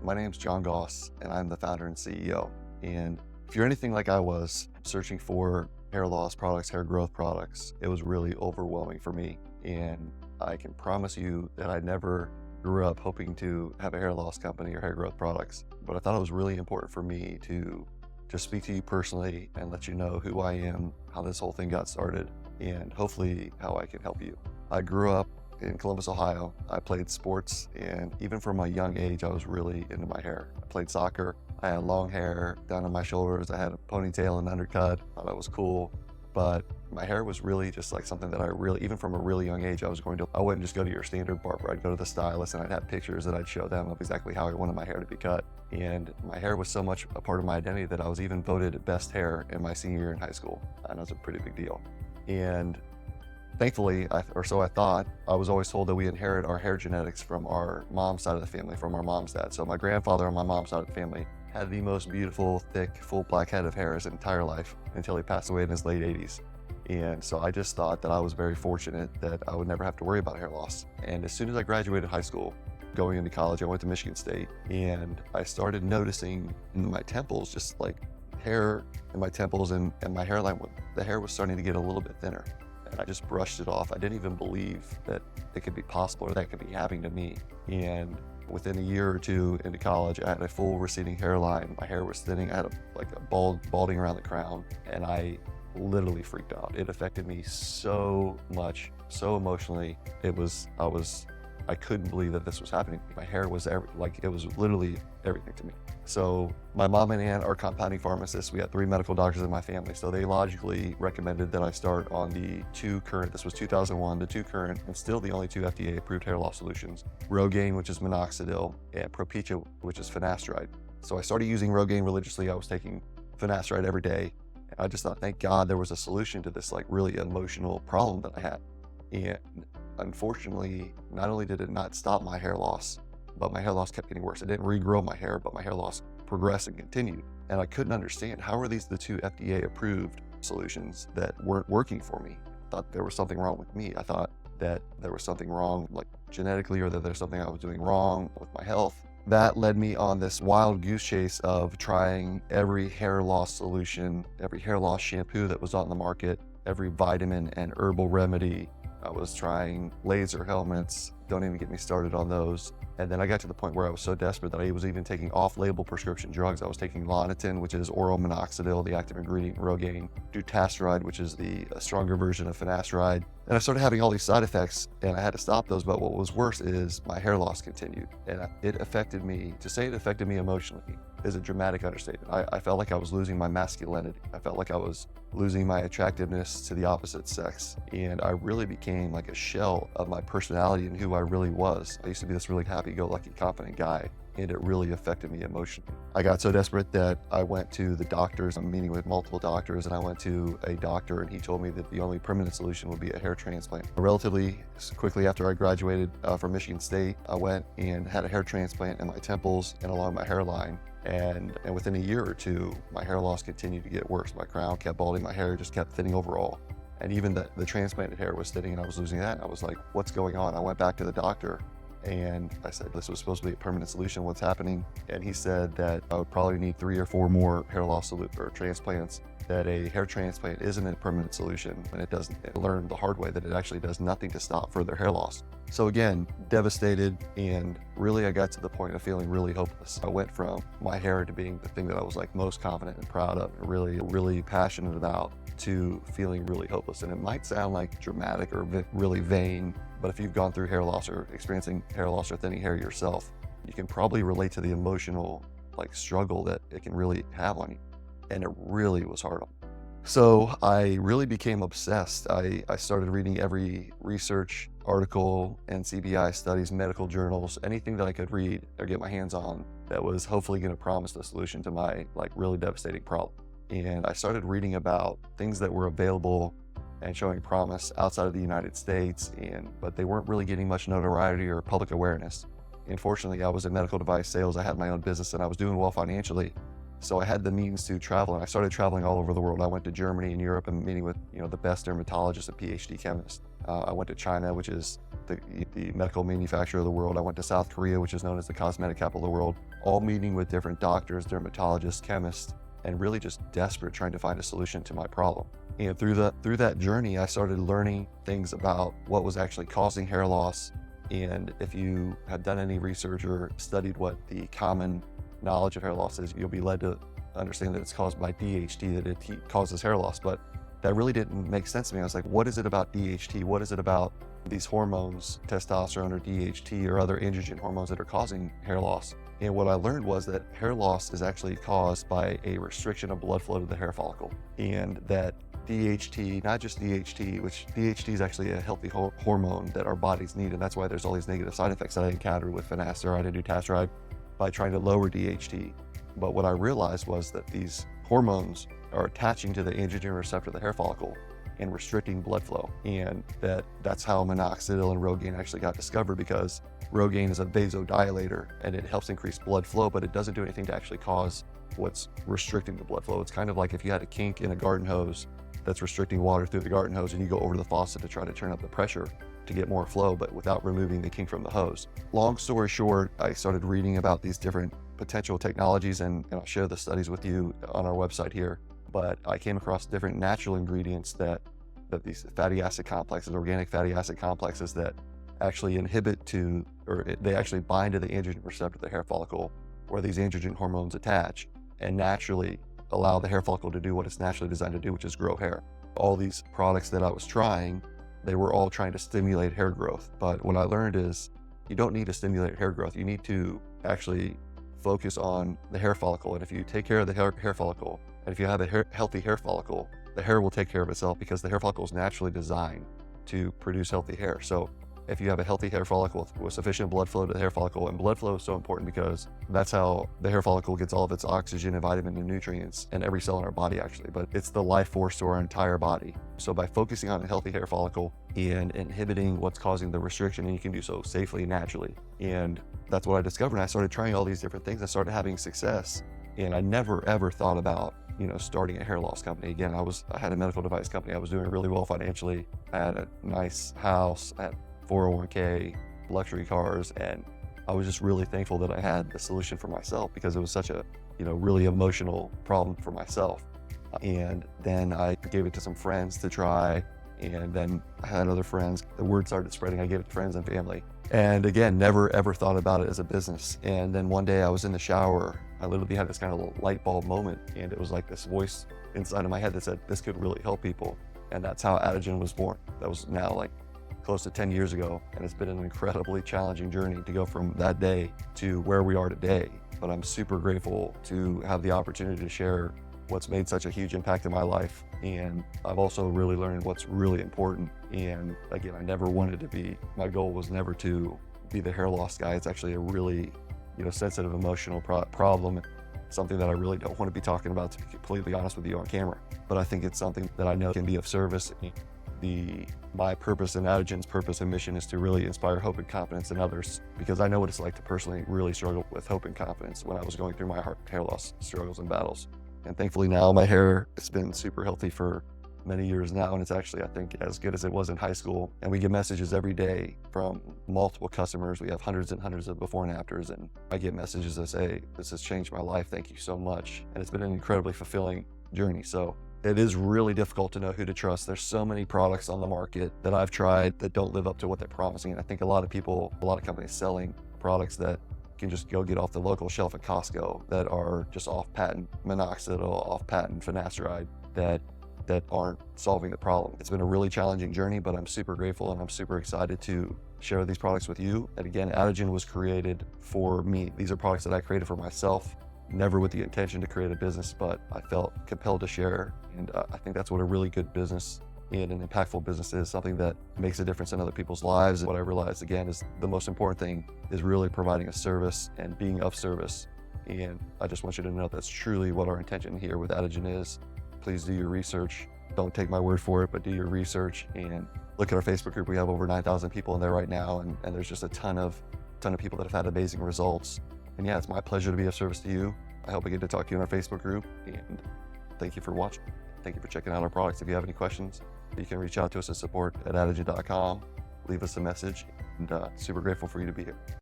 My name's John Goss, and I'm the founder and CEO. And if you're anything like I was, searching for hair loss products, hair growth products, it was really overwhelming for me. And I can promise you that I never grew up hoping to have a hair loss company or hair growth products. But I thought it was really important for me to just speak to you personally and let you know who I am, how this whole thing got started, and hopefully how I can help you. I grew up in Columbus, Ohio. I played sports, and even from a young age, I was really into my hair. I played soccer. I had long hair down on my shoulders. I had a ponytail and undercut. Thought that was cool. But my hair was really just like something that even from a really young age, I wouldn't just go to your standard barber. I'd go to the stylist and I'd have pictures that I'd show them of exactly how I wanted my hair to be cut. And my hair was so much a part of my identity that I was even voted best hair in my senior year in high school. And that was a pretty big deal. And thankfully, or so I thought, I was always told that we inherit our hair genetics from our mom's side of the family, from our mom's dad. So my grandfather on my mom's side of the family had the most beautiful, thick, full black head of hair his entire life until he passed away in his late 80s. And so I just thought that I was very fortunate that I would never have to worry about hair loss. And as soon as I graduated high school, going into college, I went to Michigan State, and I started noticing in my temples, just like hair in my temples and my hairline, the hair was starting to get a little bit thinner. And I just brushed it off. I didn't even believe that it could be possible or that could be happening to me. And within a year or two into college, I had a full receding hairline. My hair was thinning. I had a balding around the crown, and I literally freaked out. It affected me so much, so emotionally. I couldn't believe that this was happening. My hair was it was literally everything to me. So my mom and aunt are compounding pharmacists. We had 3 medical doctors in my family. So they logically recommended that I start on the 2 current, this was 2001, the 2 current, and still the only 2 FDA approved hair loss solutions, Rogaine, which is minoxidil, and Propecia, which is finasteride. So I started using Rogaine religiously. I was taking finasteride every day. And I just thought, thank God there was a solution to this really emotional problem that I had. And unfortunately, not only did it not stop my hair loss, but my hair loss kept getting worse. It didn't regrow my hair, but my hair loss progressed and continued. And I couldn't understand, how are these the 2 FDA approved solutions that weren't working for me? I thought there was something wrong with me. I thought that there was something wrong genetically, or that there's something I was doing wrong with my health. That led me on this wild goose chase of trying every hair loss solution, every hair loss shampoo that was on the market, every vitamin and herbal remedy. I was trying laser helmets. Don't even get me started on those. And then I got to the point where I was so desperate that I was even taking off-label prescription drugs. I was taking Lonitin, which is oral minoxidil, the active ingredient in Rogaine, dutasteride, which is the stronger version of finasteride. And I started having all these side effects, and I had to stop those. But what was worse is my hair loss continued. And it affected me. To say it affected me emotionally is a dramatic understatement. I felt like I was losing my masculinity. I felt like I was losing my attractiveness to the opposite sex. And I really became like a shell of my personality and who I really was. I used to be this really happy-go-lucky, confident guy, and it really affected me emotionally. I got so desperate that I went to the doctors. I'm meeting with multiple doctors, and I went to a doctor, and he told me that the only permanent solution would be a hair transplant. Relatively quickly after I graduated from Michigan State, I went and had a hair transplant in my temples and along my hairline. And within a year or two, my hair loss continued to get worse. My crown kept balding, my hair just kept thinning overall. And even the transplanted hair was thinning, and I was losing that. And I was like, what's going on? I went back to the doctor, and I said, this was supposed to be a permanent solution. What's happening? And he said that I would probably need 3 or 4 more hair loss or transplants, that a hair transplant isn't a permanent solution, and it doesn't. I learned the hard way that it actually does nothing to stop further hair loss. So again, devastated, and really I got to the point of feeling really hopeless. I went from my hair to being the thing that I was most confident and proud of, and really passionate about, to feeling really hopeless. And it might sound dramatic or really vain, but if you've gone through hair loss or experiencing hair loss or thinning hair yourself, you can probably relate to the emotional struggle that it can really have on you. And it really was hard on me. So I really became obsessed. I started reading every research article, NCBI studies, medical journals, anything that I could read or get my hands on that was hopefully going to promise the solution to my really devastating problem. And I started reading about things that were available and showing promise outside of the United States, but they weren't really getting much notoriety or public awareness. Unfortunately, I was in medical device sales. I had my own business, and I was doing well financially. So I had the means to travel, and I started traveling all over the world. I went to Germany and Europe and meeting with the best dermatologists and PhD chemists. I went to China, which is the medical manufacturer of the world. I went to South Korea, which is known as the cosmetic capital of the world, all meeting with different doctors, dermatologists, chemists, and really just desperate trying to find a solution to my problem. And through that journey, I started learning things about what was actually causing hair loss. And if you have done any research or studied what the common knowledge of hair loss is, you'll be led to understand that it's caused by DHT, that it causes hair loss. But that really didn't make sense to me. I was like, what is it about DHT? What is it about these hormones, testosterone or DHT or other androgen hormones, that are causing hair loss? And what I learned was that hair loss is actually caused by a restriction of blood flow to the hair follicle. And that DHT, not just DHT, which DHT is actually a healthy hormone that our bodies need. And that's why there's all these negative side effects that I encountered with finasteride and dutasteride by trying to lower DHT. But what I realized was that these hormones are attaching to the androgen receptor of the hair follicle and restricting blood flow. And that's how minoxidil and Rogaine actually got discovered, because Rogaine is a vasodilator and it helps increase blood flow, but it doesn't do anything to actually cause what's restricting the blood flow. It's kind of like if you had a kink in a garden hose that's restricting water through the garden hose, and you go over the faucet to try to turn up the pressure to get more flow, but without removing the kink from the hose. Long story short, I started reading about these different potential technologies, and I'll share the studies with you on our website here. But I came across different natural ingredients that these fatty acid complexes, organic fatty acid complexes, that actually they actually bind to the androgen receptor of the hair follicle, where these androgen hormones attach, and naturally allow the hair follicle to do what it's naturally designed to do, which is grow hair. All these products that I was trying, they were all trying to stimulate hair growth. But what I learned is you don't need to stimulate hair growth. You need to actually focus on the hair follicle. And if you take care of the hair follicle, and if you have a healthy hair follicle, the hair will take care of itself, because the hair follicle is naturally designed to produce healthy hair. So if you have a healthy hair follicle with sufficient blood flow to the hair follicle, and blood flow is so important because that's how the hair follicle gets all of its oxygen and vitamin and nutrients in every cell in our body actually, but it's the life force to our entire body. So by focusing on a healthy hair follicle and inhibiting what's causing the restriction, and you can do so safely and naturally. And that's what I discovered. And I started trying all these different things. I started having success, and I never ever thought about starting a hair loss company. Again, I had a medical device company. I was doing really well financially. I had a nice house, I had 401k, luxury cars, and I was just really thankful that I had the solution for myself, because it was such a really emotional problem for myself. And then I gave it to some friends to try, and then I had other friends. The word started spreading. I gave it to friends and family. And again, never ever thought about it as a business. And then one day I was in the shower. I literally had this kind of light bulb moment, and it was like this voice inside of my head that said, this could really help people. And that's how Adegen was born. That was now like close to 10 years ago. And it's been an incredibly challenging journey to go from that day to where we are today. But I'm super grateful to have the opportunity to share what's made such a huge impact in my life. And I've also really learned what's really important. And again, my goal was never to be the hair loss guy. It's actually a really, sensitive, emotional problem. Something that I really don't want to be talking about, to be completely honest with you, on camera. But I think it's something that I know can be of service. My purpose and Adegen's purpose and mission is to really inspire hope and confidence in others, because I know what it's like to personally really struggle with hope and confidence when I was going through my hair loss struggles and battles. And thankfully now my hair has been super healthy for many years now, and it's actually, I think, as good as it was in high school. And we get messages every day from multiple customers. We have hundreds and hundreds of before and afters, and I get messages that say, this has changed my life, thank you so much. And it's been an incredibly fulfilling journey. So it is really difficult to know who to trust. There's so many products on the market that I've tried that don't live up to what they're promising. And I think a lot of companies selling products that can just go get off the local shelf at Costco that are just off-patent minoxidil, off-patent finasteride, that aren't solving the problem. It's been a really challenging journey, but I'm super grateful and I'm super excited to share these products with you. And again, Adegen was created for me. These are products that I created for myself, never with the intention to create a business, but I felt compelled to share. And I think that's what a really good business and an impactful business is, something that makes a difference in other people's lives. And what I realized, again, is the most important thing is really providing a service and being of service. And I just want you to know that's truly what our intention here with Adegen is. Please do your research. Don't take my word for it, but do your research and look at our Facebook group. We have over 9,000 people in there right now, and there's just a ton of people that have had amazing results. And yeah, it's my pleasure to be of service to you. I hope I get to talk to you in our Facebook group, and thank you for watching. Thank you for checking out our products. If you have any questions, you can reach out to us at support@adegen.com, leave us a message, and super grateful for you to be here.